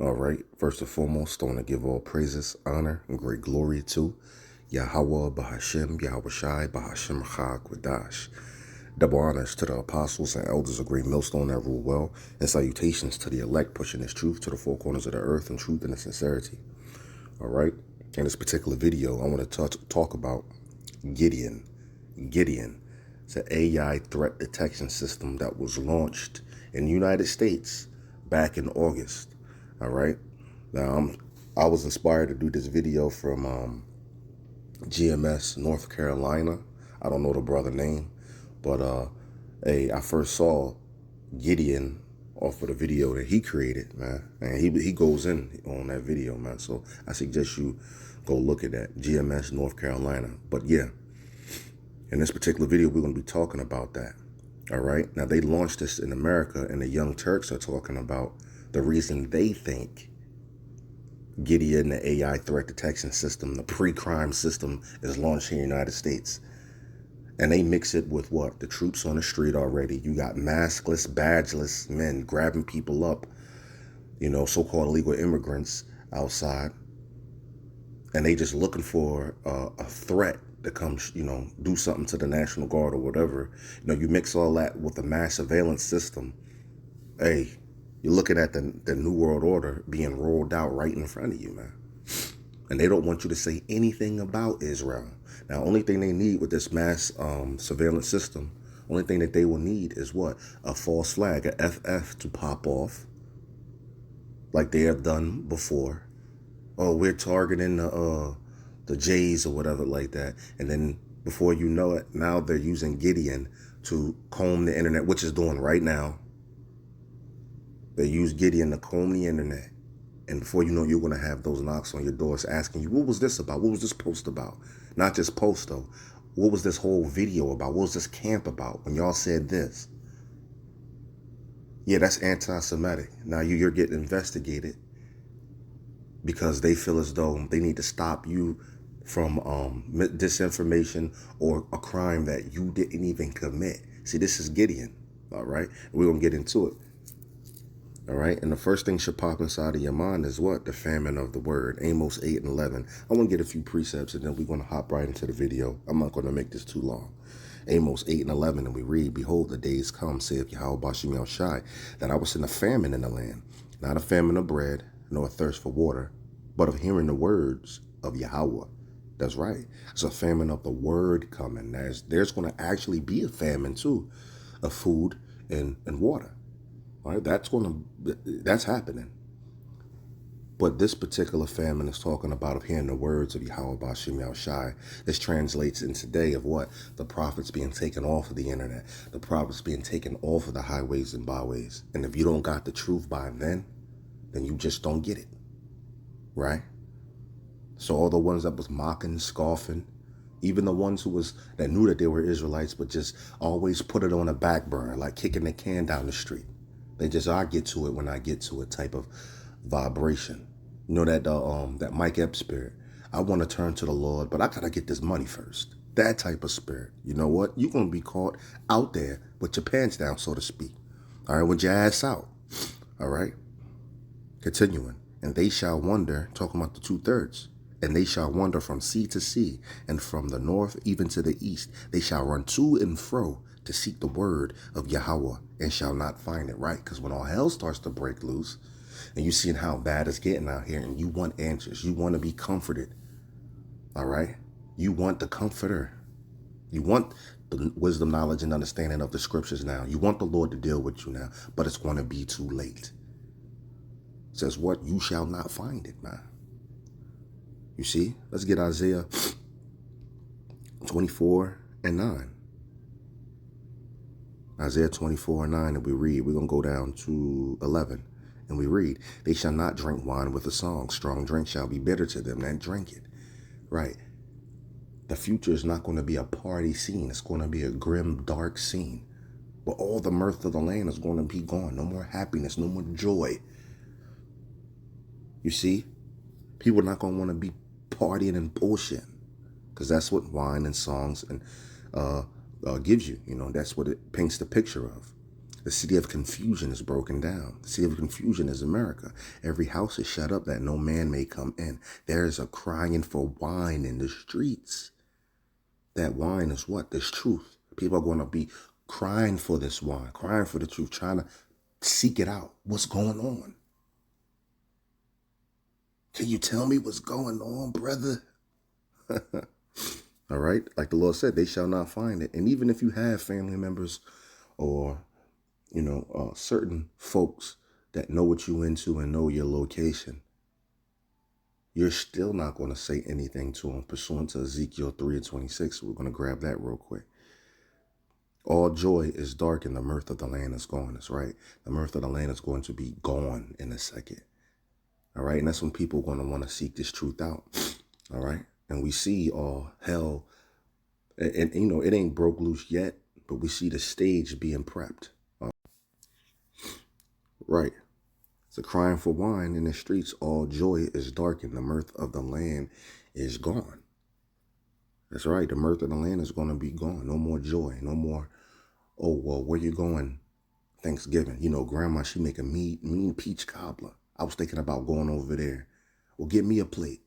All right. First and foremost, I want to give all praises, honor, and great glory to Yahweh, Bahashem, Yahweh Shai, Bahashem, Kwadash. Double honors to the apostles and elders of Great Millstone that rule well, and salutations to the elect pushing this truth to the four corners of the earth in truth and in sincerity. All right. In this particular video, I want to talk about Gideon. Gideon. It's an AI threat detection system that was launched in the United States back in August. All right. Now, I was inspired to do this video from GMS, North Carolina. I don't know the brother name, but I first saw Gideon off of the video that he created, man. And he goes in on that video, man. So I suggest you go look at that, GMS, North Carolina. But yeah, in this particular video, we're going to be talking about that. All right. Now, they launched this in America, and the Young Turks are talking about the reason they think Gideon, the AI threat detection system, the pre-crime system, is launched in the United States. And they mix it with what? The troops on the street already. You got maskless, badgeless men grabbing people up, so-called illegal immigrants outside. And they just looking for a threat to come, do something to the National Guard or whatever. You mix all that with the mass surveillance system. Hey, you're looking at the New World Order being rolled out right in front of you, man. And they don't want you to say anything about Israel. Now, only thing they need with this mass surveillance system, only thing that they will need is what? A false flag, a FF to pop off, like they have done before. Oh, we're targeting the Jays or whatever like that. And then before you know it, now they're using Gideon to comb the internet, which is doing right now. They use Gideon to comb the internet. And before you know, you're going to have those knocks on your doors asking you, what was this about? What was this post about? Not just post, though. What was this whole video about? What was this camp about when y'all said this? Yeah, that's anti-Semitic. Now you're getting investigated because they feel as though they need to stop you from disinformation or a crime that you didn't even commit. See, this is Gideon, all right? We're going to get into it. All right. And the first thing should pop inside of your mind is what? The famine of the word. Amos 8 and 11. I want to get a few precepts and then we're going to hop right into the video. I'm not going to make this too long. Amos 8 and 11. And we read, behold, the days come, saith Yahweh Bashim Shai, that I will send a famine in the land, not a famine of bread, nor a thirst for water, but of hearing the words of Yahweh. That's right. It's a famine of the word coming. There's going to actually be a famine too, of food and water. All right, that's happening. But this particular famine is talking about of hearing the words of Yahweh Bashim Shai. This translates in today of what? The prophets being taken off of the internet. The prophets being taken off of the highways and byways. And if you don't got the truth by then you just don't get it. Right? So all the ones that was mocking, scoffing, even the ones that knew that they were Israelites, but just always put it on a back burner, like kicking the can down the street. They just, I get to it when I get to it type of vibration. You know that Mike Epps spirit. I want to turn to the Lord, but I got to get this money first. That type of spirit. You know what? You're going to be caught out there with your pants down, so to speak. All right, with your ass out. All right. Continuing. And they shall wander, talking about the 2/3. And they shall wander from sea to sea, and from the north even to the east. They shall run to and fro to seek the word of Yahweh, and shall not find it. Right? Because when all hell starts to break loose, and you seeing how bad it's getting out here, and you want answers, you want to be comforted. All right? You want the comforter. You want the wisdom, knowledge, and understanding of the scriptures now. You want the Lord to deal with you now, but it's going to be too late. It says what? You shall not find it, man. You see? Let's get Isaiah 24 and 9. Isaiah 24 and 9, and we read, we're going to go down to 11, and we read, they shall not drink wine with a song. Strong drink shall be bitter to them that drink it. Right. The future is not going to be a party scene. It's going to be a grim, dark scene. But all the mirth of the land is going to be gone. No more happiness, no more joy. You see? People are not going to want to be partying and bullshitting, because that's what wine and songs and gives you. That's what it paints the picture of. The city of confusion is broken down. The city of confusion is America. Every house is shut up that no man may come in. There is a crying for wine in the streets. That wine is what? This truth. People are going to be crying for this wine, crying for the truth, trying to seek it out. What's going on? Can you tell me what's going on, brother? All right. Like the Lord said, they shall not find it. And even if you have family members or, certain folks that know what you into and know your location, you're still not going to say anything to them pursuant to Ezekiel 3:26. We're going to grab that real quick. All joy is dark and the mirth of the land is gone. That's right. The mirth of the land is going to be gone in a second. All right. And that's when people are going to want to seek this truth out. All right. And we see all hell. And it ain't broke loose yet, but we see the stage being prepped. Right. It's a crying for wine in the streets. All joy is darkened. The mirth of the land is gone. That's right. The mirth of the land is going to be gone. No more joy. No more, oh, well, where you going Thanksgiving? Grandma, she make a mean peach cobbler. I was thinking about going over there. Well, get me a plate.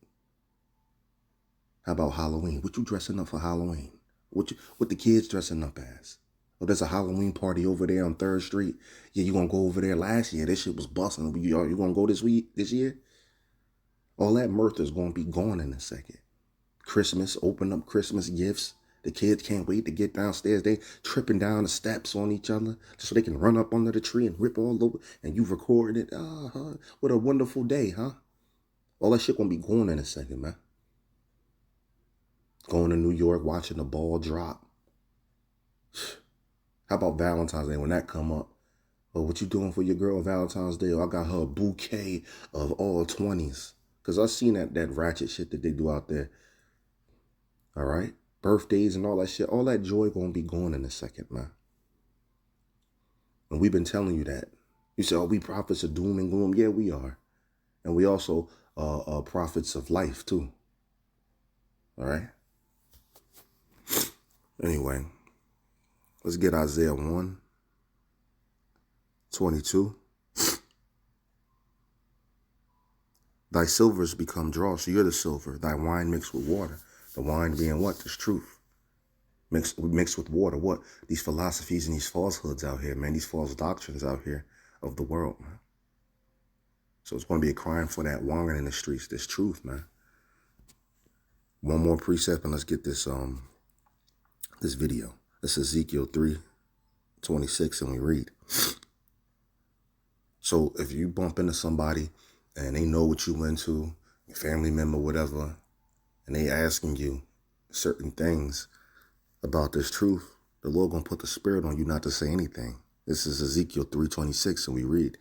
How about Halloween? What you dressing up for Halloween? What the kids dressing up as? Oh, there's a Halloween party over there on 3rd Street. Yeah, you gonna go over there? Last year, this shit was busting. You gonna go this year? All that mirth is gonna be gone in a second. Christmas, open up Christmas gifts. The kids can't wait to get downstairs. They tripping down the steps on each other so they can run up under the tree and rip all over. And you recorded it. What a wonderful day, huh? All that shit gonna be gone in a second, man. Going to New York, watching the ball drop. How about Valentine's Day when that come up? Oh, what you doing for your girl Valentine's Day? Oh, I got her a bouquet of all 20s. Because I've seen that ratchet shit that they do out there. All right? Birthdays and all that shit. All that joy going to be gone in a second, man. And we've been telling you that. You say, oh, we prophets of doom and gloom. Yeah, we are. And we also prophets of life, too. All right? Anyway, let's get Isaiah 1:22. Thy silvers become dross. So you're the silver. Thy wine mixed with water. The wine being what? This truth. Mixed with water. What? These philosophies and these falsehoods out here, man. These false doctrines out here of the world, man. So it's going to be a crying for that wine in the streets. This truth, man. One more precept and let's get this video. This is Ezekiel 3:26 and we read. So if you bump into somebody and they know what you into, your family member, whatever, and they asking you certain things about this truth, the Lord gonna put the spirit on you not to say anything. This is Ezekiel 3:26 and we read,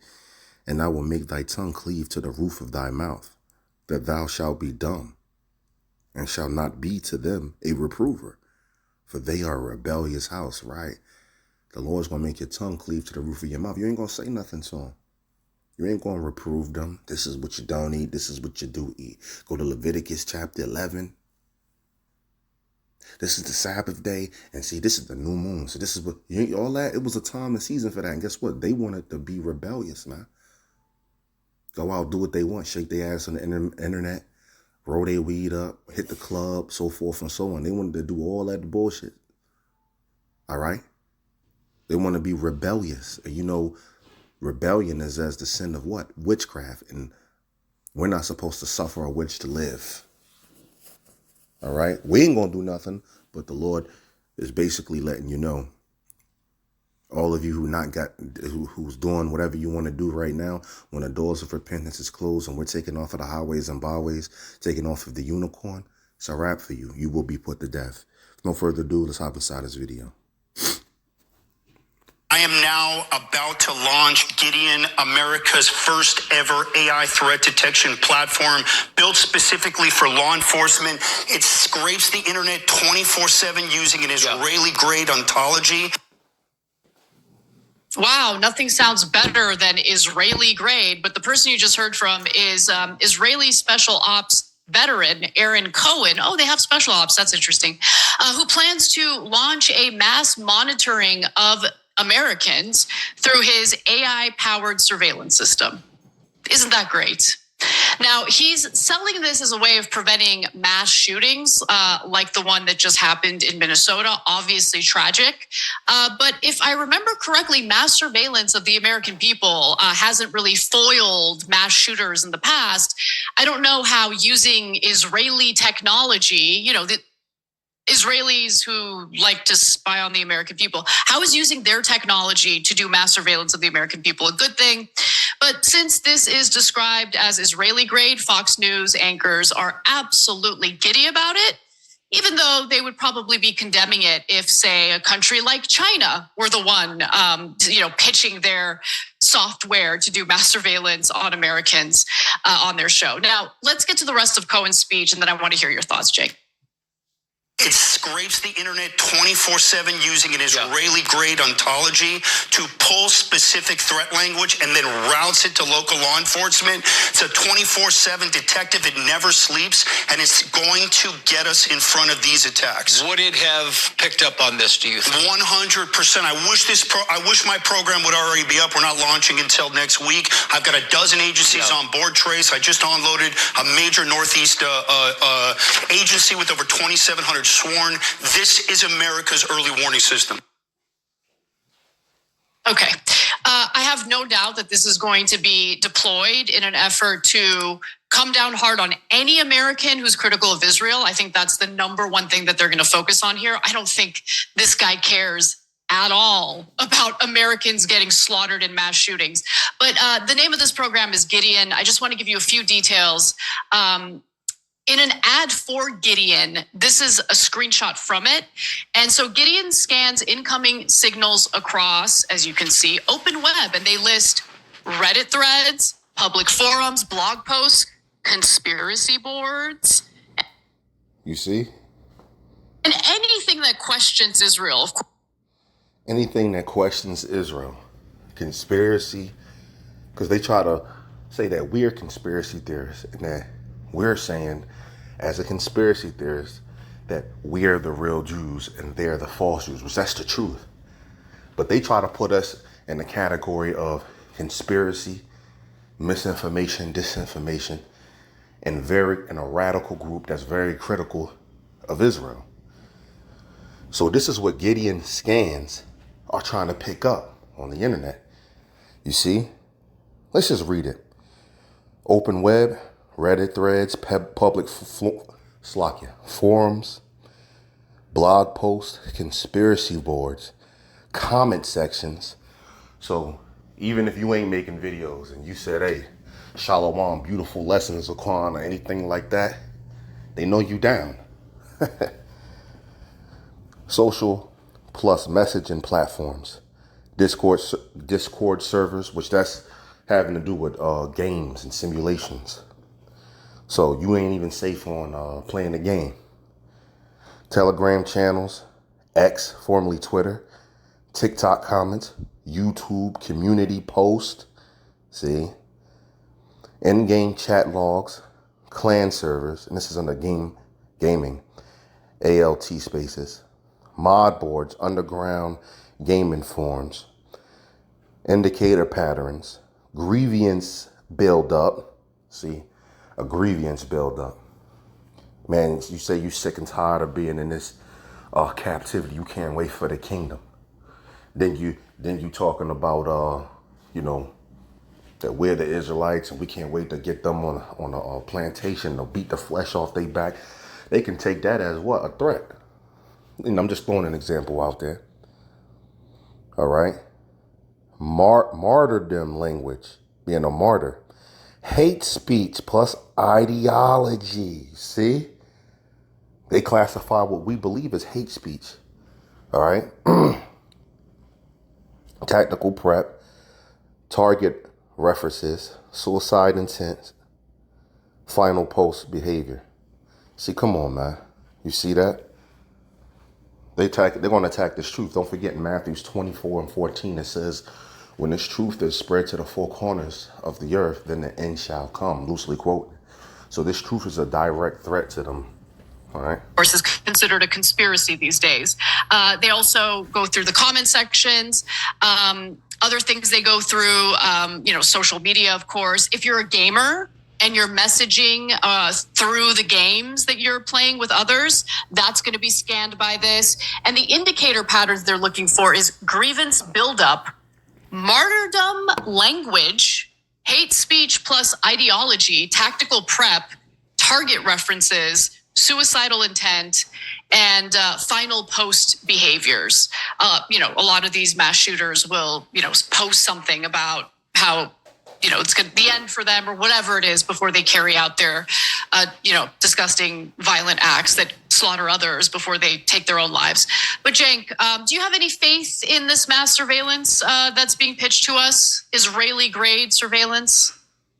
and I will make thy tongue cleave to the roof of thy mouth, that thou shalt be dumb, and shalt not be to them a reprover. For they are a rebellious house, right? The Lord's going to make your tongue cleave to the roof of your mouth. You ain't going to say nothing to them. You ain't going to reprove them. This is what you don't eat. This is what you do eat. Go to Leviticus chapter 11. This is the Sabbath day. And see, this is the new moon. So this is what, all that, it was a time and season for that. And guess what? They wanted to be rebellious, man. Go out, do what they want. Shake their ass on the internet. Roll their weed up, hit the club, so forth and so on. They wanted to do all that bullshit. All right? They want to be rebellious. And rebellion is as the sin of what? Witchcraft. And we're not supposed to suffer a witch to live. All right? We ain't going to do nothing, but the Lord is basically letting you know. All of you who's doing whatever you want to do right now, when the doors of repentance is closed and we're taking off of the highways and byways, taking off of the unicorn, it's a wrap for you. You will be put to death. No further ado, let's hop inside this video. I am now about to launch Gideon, America's first ever AI threat detection platform built specifically for law enforcement. It scrapes the internet 24/7 using an Israeli-grade ontology. Wow, nothing sounds better than Israeli grade, but the person you just heard from is Israeli Special Ops veteran Aaron Cohen. Oh, they have special ops. That's interesting. Who plans to launch a mass monitoring of Americans through his AI-powered surveillance system. Isn't that great? Now, he's selling this as a way of preventing mass shootings like the one that just happened in Minnesota, obviously tragic. But if I remember correctly, mass surveillance of the American people hasn't really foiled mass shooters in the past. I don't know how using Israeli technology, the Israelis who like to spy on the American people, how is using their technology to do mass surveillance of the American people a good thing? But since this is described as Israeli grade, Fox News anchors are absolutely giddy about it, even though they would probably be condemning it if, say, a country like China were the one, pitching their software to do mass surveillance on Americans on their show. Now, let's get to the rest of Cohen's speech, and then I want to hear your thoughts, Jake. It scrapes the internet 24/7 using an Israeli-grade ontology to pull specific threat language and then routes it to local law enforcement. It's a 24/7 detective. It never sleeps, and it's going to get us in front of these attacks. Would it have picked up on this, do you think? 100%. I wish my program would already be up. We're not launching until next week. I've got a dozen agencies on board, Trace. I just unloaded a major Northeast agency with over 2,700 sworn. This is America's early warning system. Okay. I have no doubt that this is going to be deployed in an effort to come down hard on any American who's critical of Israel. I think that's the number one thing that they're going to focus on here. I don't think this guy cares at all about Americans getting slaughtered in mass shootings. But the name of this program is Gideon. I just want to give you a few details. In an ad for Gideon, this is a screenshot from it. And so Gideon scans incoming signals across, as you can see, open web, and they list Reddit threads, public forums, blog posts, conspiracy boards. You see? And anything that questions Israel, of course. Anything that questions Israel. Conspiracy. Because they try to say that we're conspiracy theorists and that we're saying, as a conspiracy theorist, that we're the real Jews and they're the false Jews, which that's the truth. But they try to put us in the category of conspiracy, misinformation, disinformation, and a radical group that's very critical of Israel. So this is what Gideon scans are trying to pick up on the internet. You see? Let's just read it. Open web, Reddit threads, public forums, blog posts, conspiracy boards, comment sections. So even if you ain't making videos and you said, hey, Shalom, beautiful lessons of Quran or anything like that, they know you down. Social plus messaging platforms, Discord servers, which that's having to do with games and simulations. So you ain't even safe on playing the game. Telegram channels, X, formerly Twitter, TikTok comments, YouTube community post, see, in-game chat logs, clan servers, and this is under gaming, ALT spaces, mod boards, underground gaming forums, indicator patterns, grievance build-up, see, a grievance build-up. Man, you say you sick and tired of being in this captivity. You can't wait for the kingdom. Then you talking about that we're the Israelites and we can't wait to get them on a plantation to beat the flesh off their back. They can take that as what? A threat. And I'm just throwing an example out there. All right. Martyrdom language, being a martyr. Hate speech plus ideology. See? They classify what we believe as hate speech. All right. Tactical prep, target references, suicide intent, final post behavior. See, come on, man. You see that? They're going to attack this truth. Don't forget in Matthew 24:14, it says, when this truth is spread to the four corners of the earth, then the end shall come, loosely quoted. So this truth is a direct threat to them All right. Of course, is considered a conspiracy these days. They also go through the comment sections. Other things they go through, social media, of course. If you're a gamer and you're messaging through the games that you're playing with others, that's going to be scanned by this. And the indicator patterns they're looking for is grievance buildup, martyrdom language, hate speech plus ideology, tactical prep, target references, suicidal intent, and final post behaviors. A lot of these mass shooters will, post something about how, it's going to the end for them or whatever it is before they carry out their, disgusting violent acts that slaughter others before they take their own lives. But Cenk, do you have any faith in this mass surveillance that's being pitched to us? Israeli grade surveillance?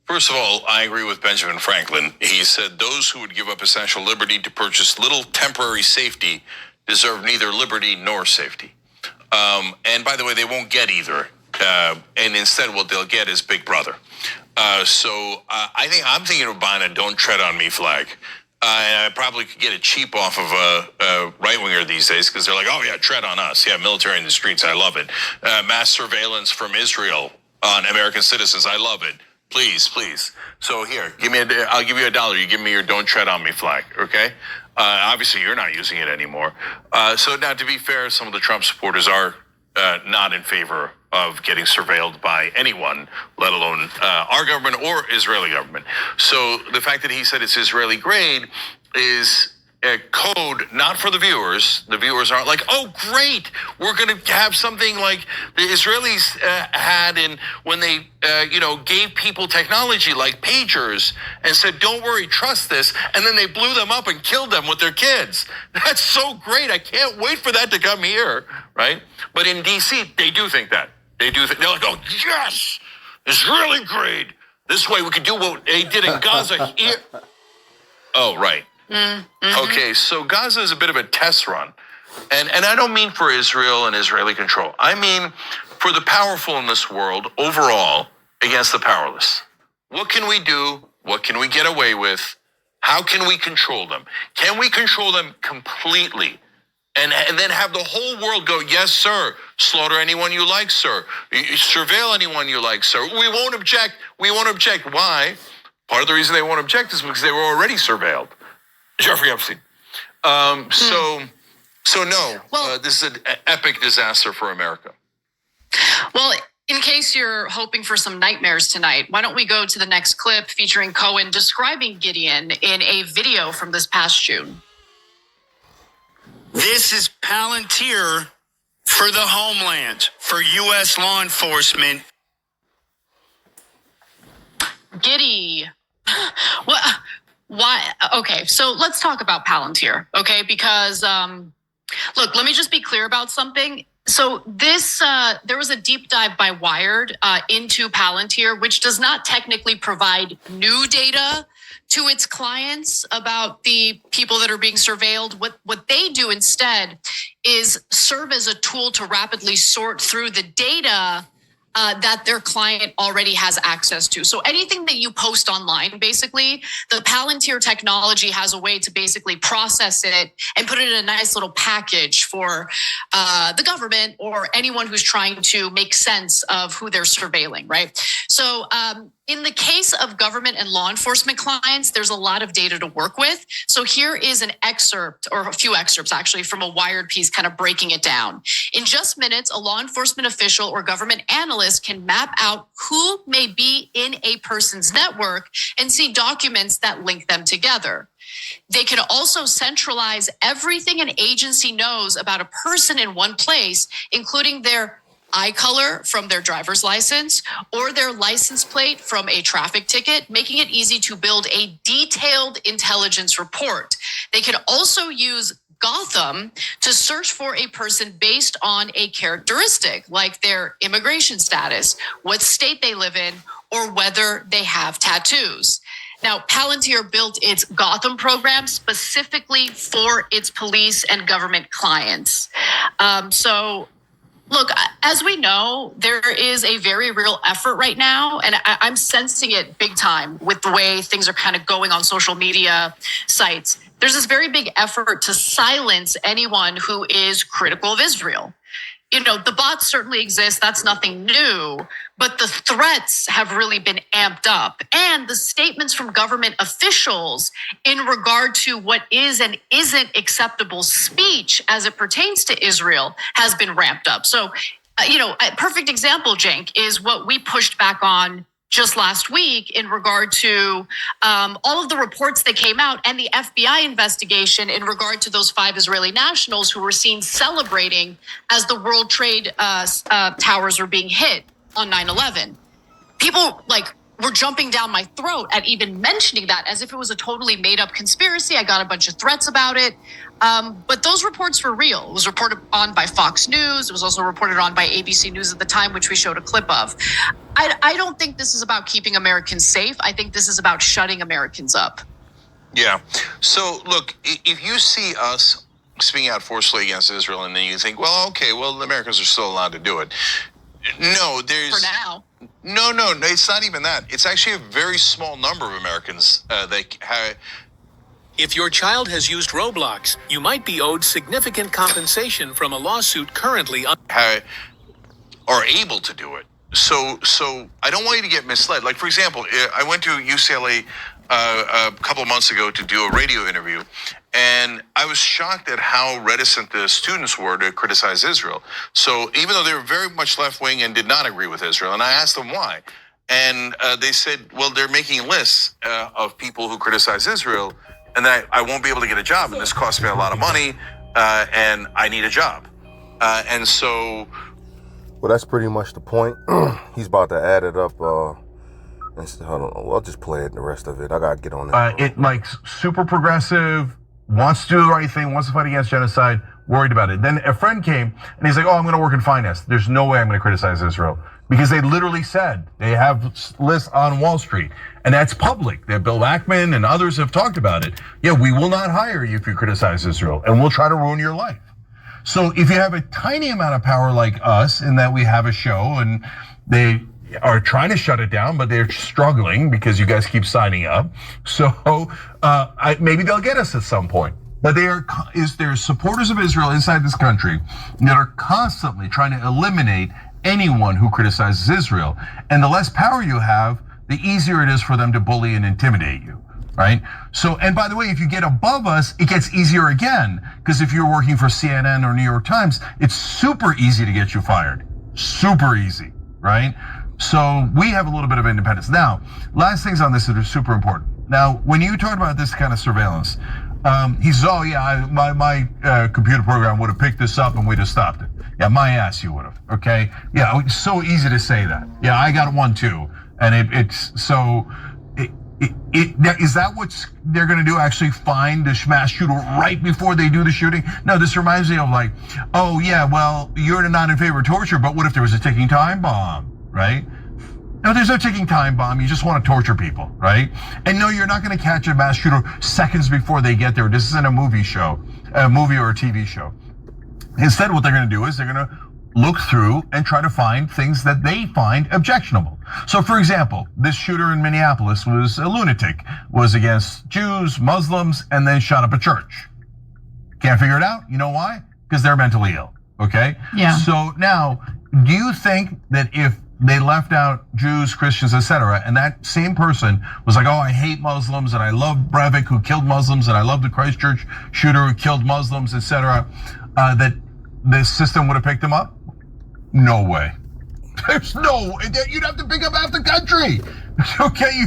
First of all, I agree with Benjamin Franklin. He said those who would give up essential liberty to purchase little temporary safety deserve neither liberty nor safety. And by the way, they won't get either. And instead what they'll get is Big Brother. So I'm thinking of buying a "Don't Tread on Me" flag. And I probably could get it cheap off of a right-winger these days because they're like, oh yeah, tread on us. Yeah, military in the streets, I love it. Mass surveillance from Israel on American citizens, I love it. Please, please. So here, I'll give you $1. You give me your "Don't Tread on Me" flag, okay? Obviously, you're not using it anymore. So now, to be fair, some of the Trump supporters are not in favor of getting surveilled by anyone, let alone our government or Israeli government. So the fact that he said it's Israeli grade is a code, not for the viewers. The viewers aren't like, oh, great, we're going to have something like the Israelis had when they, gave people technology like pagers and said, don't worry, trust this. And then they blew them up and killed them with their kids. That's so great. I can't wait for that to come here, right? But in D.C., they do think that. They're like, oh, yes, Israeli grade. This way we could do what they did in Gaza here. Oh, right. Mm-hmm. Okay, so Gaza is a bit of a test run. And I don't mean for Israel and Israeli control. I mean for the powerful in this world overall against the powerless. What can we do? What can we get away with? How can we control them? Can we control them completely? And then have the whole world go, yes, sir. Slaughter anyone you like, sir. Surveil anyone you like, sir. We won't object. We won't object. Why? Part of the reason they won't object is because they were already surveilled. Jeffrey Epstein. So no, this is an epic disaster for America. Well, in case you're hoping for some nightmares tonight, why don't we go to the next clip featuring Cohen describing Gideon in a video from this past June. This is Palantir for the homeland, for U.S. law enforcement. Giddy. What? Why? Okay, so let's talk about Palantir, okay? Because, look, let me just be clear about something. So this, there was a deep dive by Wired into Palantir, which does not technically provide new data to its clients about the people that are being surveilled. What they do instead is serve as a tool to rapidly sort through the data that their client already has access to. So anything that you post online, basically, the Palantir technology has a way to basically process it and put it in a nice little package for the government or anyone who's trying to make sense of who they're surveilling, right? So in the case of government and law enforcement clients, there's a lot of data to work with. So here is an excerpt, or a few excerpts actually, from a Wired piece kind of breaking it down. In just minutes, a law enforcement official or government analyst can map out who may be in a person's network and see documents that link them together. They can also centralize everything an agency knows about a person in one place, including their eye color from their driver's license or their license plate from a traffic ticket, making it easy to build a detailed intelligence report. They can also use Gotham to search for a person based on a characteristic like their immigration status, what state they live in, or whether they have tattoos. Now, Palantir built its Gotham program specifically for its police and government clients. So Look, as we know, there is a very real effort right now, and I'm sensing it big time with the way things are kind of going on social media sites. There's this very big effort to silence anyone who is critical of Israel. You know, the bots certainly exist. That's nothing new, but the threats have really been amped up. And the statements from government officials in regard to what is and isn't acceptable speech as it pertains to Israel has been ramped up. So, a perfect example, Cenk, is what we pushed back on just last week in regard to all of the reports that came out and the FBI investigation in regard to those 5 Israeli nationals who were seen celebrating as the World Trade towers were being hit on 9/11. People were jumping down my throat at even mentioning that as if it was a totally made up conspiracy. I got a bunch of threats about it. But those reports were real. It was reported on by Fox News. It was also reported on by ABC News at the time, which we showed a clip of. I don't think this is about keeping Americans safe. I think this is about shutting Americans up. Yeah. So, look, if you see us speaking out forcefully against Israel and then you think, well, okay, well, the Americans are still allowed to do it. No, For now. No, it's not even that. It's actually a very small number of Americans that have. If your child has used Roblox, you might be owed significant compensation from a lawsuit currently are able to do it. So I don't want you to get misled. Like, for example, I went to UCLA a couple of months ago to do a radio interview, and I was shocked at how reticent the students were to criticize Israel. So even though they were very much left-wing and did not agree with Israel, and I asked them why, and they said, well, they're making lists of people who criticize Israel, and that I won't be able to get a job, and this costs me a lot of money, and I need a job. And so... Well, that's pretty much the point. He's about to add it up. Hold on. I'll just play it and the rest of it. I gotta get on that. It super progressive, wants to do the right thing, wants to fight against genocide, worried about it. Then a friend came and he's like, oh, I'm going to work in finance. There's no way I'm going to criticize Israel. Because they literally said they have lists on Wall Street, and that's public. That Bill Ackman and others have talked about it. Yeah, we will not hire you if you criticize Israel, and we'll try to ruin your life. So if you have a tiny amount of power like us, in that we have a show and they are trying to shut it down, but they're struggling because you guys keep signing up. So maybe they'll get us at some point. But there are supporters of Israel inside this country that are constantly trying to eliminate anyone who criticizes Israel. And the less power you have, the easier it is for them to bully and intimidate you, right? So, and by the way, if you get above us, it gets easier again, because if you're working for CNN or New York Times, it's super easy to get you fired. Super easy, right? So we have a little bit of independence. Now, last things on this that are super important. Now, when you talk about this kind of surveillance, he says, oh yeah, my computer program would have picked this up and we'd have stopped it. Yeah, my ass, you would have, okay? Yeah, it's so easy to say that. Yeah, I got one too. And is that what they're gonna do, actually find the mass shooter right before they do the shooting? No, this reminds me of like, oh yeah, well, you're not in favor of torture, but what if there was a ticking time bomb, right? No, there's no ticking time bomb. You just want to torture people, right? And no, you're not going to catch a mass shooter seconds before they get there. This isn't a movie or a TV show. Instead, what they're going to do is they're going to look through and try to find things that they find objectionable. So, for example, this shooter in Minneapolis was a lunatic, was against Jews, Muslims, and then shot up a church. Can't figure it out. You know why? Because they're mentally ill, okay? Yeah. So now, do you think that if they left out Jews, Christians, etc., and that same person was like, oh, I hate Muslims, and I love Breivik, who killed Muslims, and I love the Christchurch shooter who killed Muslims, etc., that the system would have picked them up? No way. There's no way. You'd have to pick up half the country. Okay,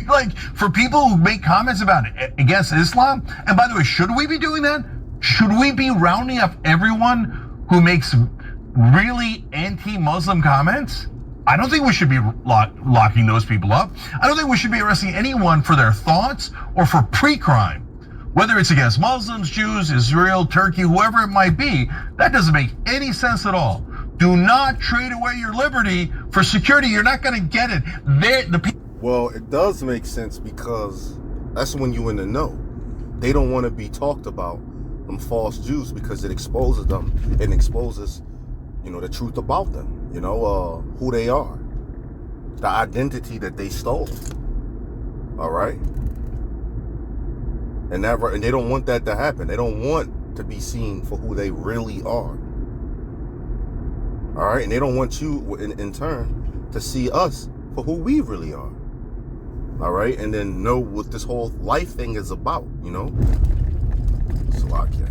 for people who make comments about it against Islam, and by the way, should we be doing that? Should we be rounding up everyone who makes really anti-Muslim comments? I don't think we should be locking those people up. I don't think we should be arresting anyone for their thoughts or for pre-crime. Whether it's against Muslims, Jews, Israel, Turkey, whoever it might be, that doesn't make any sense at all. Do not trade away your liberty for security. You're not going to get it. Well, it does make sense, because that's when you're in the know. They don't want to be talked about, them false Jews, because it exposes them and exposes the truth about them, who they are, the identity that they stole. All right. And they don't want that to happen. They don't want to be seen for who they really are. All right. And they don't want you in turn to see us for who we really are. All right. And then know what this whole life thing is about, Slovakia.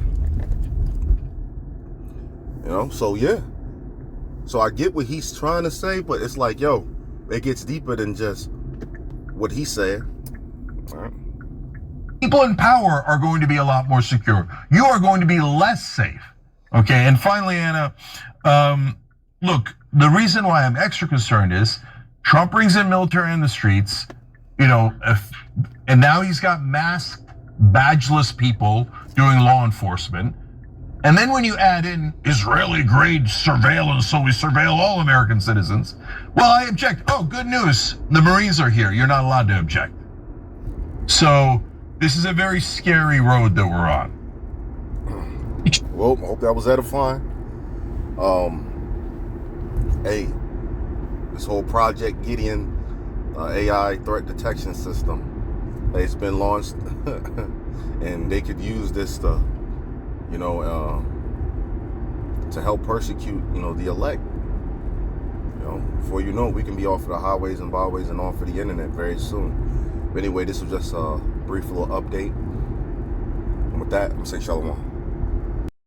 So yeah. So I get what he's trying to say, but it's like, yo, it gets deeper than just what he said. All right. People in power are going to be a lot more secure. You are going to be less safe. Okay. And finally, Anna, look, the reason why I'm extra concerned is Trump brings in military in the streets, and now he's got masked, badgeless people doing law enforcement. And then when you add in Israeli-grade surveillance, so we surveil all American citizens, well, I object. Oh, good news. The Marines are here. You're not allowed to object. So this is a very scary road that we're on. Well, I hope that was edifying. Hey, this whole Project Gideon AI threat detection system, it's been launched, and they could use this to help persecute, the elect. Before you know it, we can be off of the highways and byways and off of the internet very soon. But anyway, this was just a brief little update. And with that, I'm saying shalom.